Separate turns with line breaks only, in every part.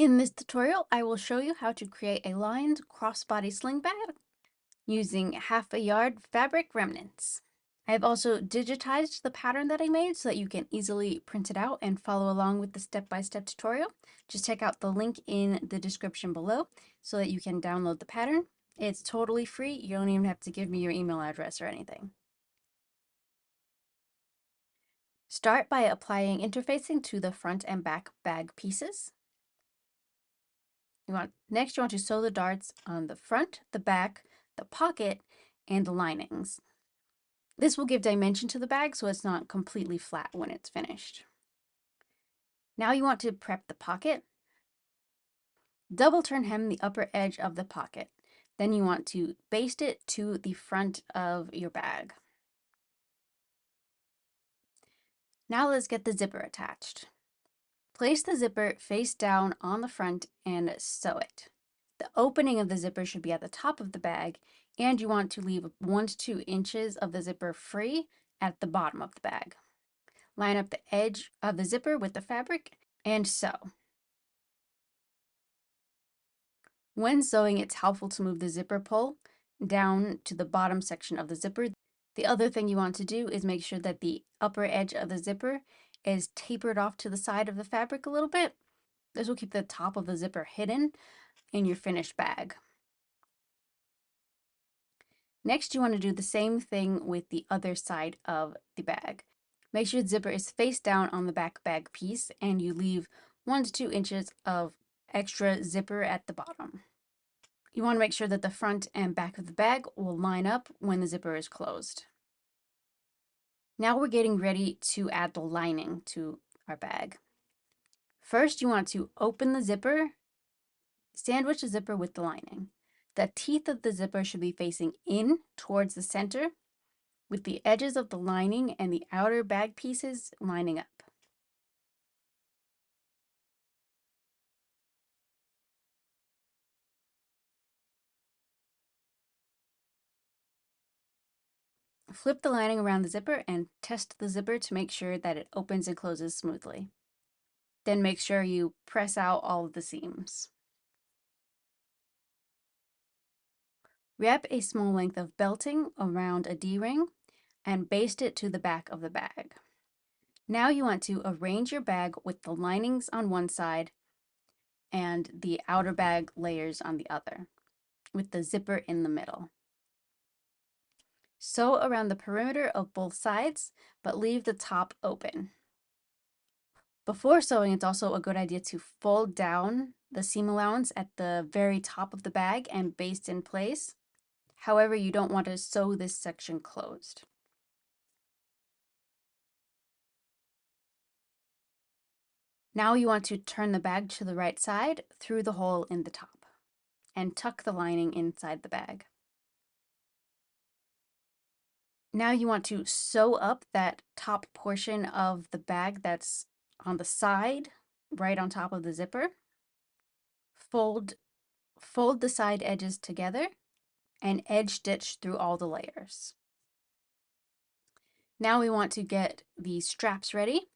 In this tutorial, I will show you how to create a lined crossbody sling bag using 1/2 yard fabric remnants. I have also digitized the pattern that I made so that you can easily print it out and follow along with the step-by-step tutorial. Just check out the link in the description below so that you can download the pattern. It's totally free. You don't even have to give me your email address or anything. Start by applying interfacing to the front and back bag pieces. Next, you want to sew the darts on the front, the back, the pocket, and the linings. This will give dimension to the bag so it's not completely flat when it's finished. Now you want to prep the pocket. Double turn hem the upper edge of the pocket. Then you want to baste it to the front of your bag. Now let's get the zipper attached. Place the zipper face down on the front and sew it. The opening of the zipper should be at the top of the bag, and you want to leave 1 to 2 inches of the zipper free at the bottom of the bag. Line up the edge of the zipper with the fabric and sew. When sewing, it's helpful to move the zipper pull down to the bottom section of the zipper. The other thing you want to do is make sure that the upper edge of the zipper is tapered off to the side of the fabric a little bit. This will keep the top of the zipper hidden in your finished bag. Next, you want to do the same thing with the other side of the bag. Make sure the zipper is face down on the back bag piece and you leave 1 to 2 inches of extra zipper at the bottom. You want to make sure that the front and back of the bag will line up when the zipper is closed. Now we're getting ready to add the lining to our bag. First, you want to open the zipper, sandwich the zipper with the lining. The teeth of the zipper should be facing in towards the center, with the edges of the lining and the outer bag pieces lining up. Flip the lining around the zipper and test the zipper to make sure that it opens and closes smoothly. Then make sure you press out all of the seams. Wrap a small length of belting around a D-ring and baste it to the back of the bag. Now you want to arrange your bag with the linings on one side and the outer bag layers on the other, with the zipper in the middle. Sew around the perimeter of both sides, but leave the top open. Before sewing, it's also a good idea to fold down the seam allowance at the very top of the bag and baste in place. However, you don't want to sew this section closed. Now you want to turn the bag to the right side through the hole in the top and tuck the lining inside the bag. Now you want to sew up that top portion of the bag that's on the side, right on top of the zipper. Fold the side edges together and edge stitch through all the layers. Now we want to get the straps ready.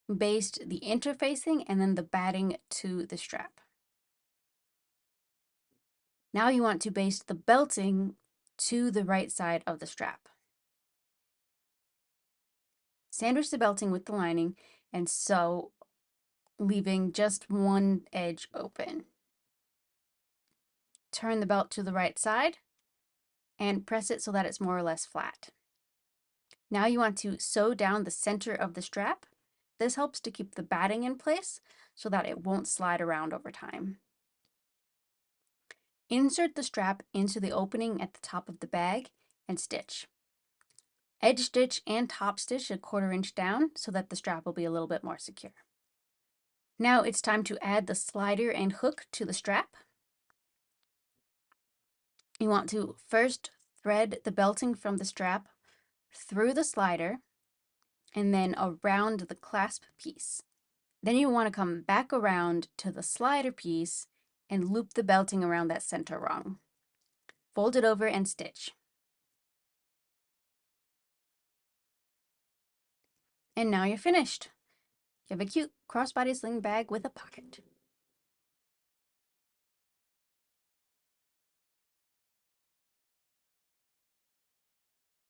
Baste the interfacing and then the batting to the strap. Now you want to baste the belting to the right side of the strap. Sandwich the belting with the lining and sew, leaving just one edge open. Turn the belt to the right side and press it so that it's more or less flat. Now you want to sew down the center of the strap. This helps to keep the batting in place so that it won't slide around over time. Insert the strap into the opening at the top of the bag and stitch. Edge stitch and top stitch 1/4 inch down so that the strap will be a little bit more secure. Now it's time to add the slider and hook to the strap. You want to first thread the belting from the strap through the slider and then around the clasp piece. Then you want to come back around to the slider piece and loop the belting around that center rung. Fold it over and stitch. And now you're finished. You have a cute crossbody sling bag with a pocket.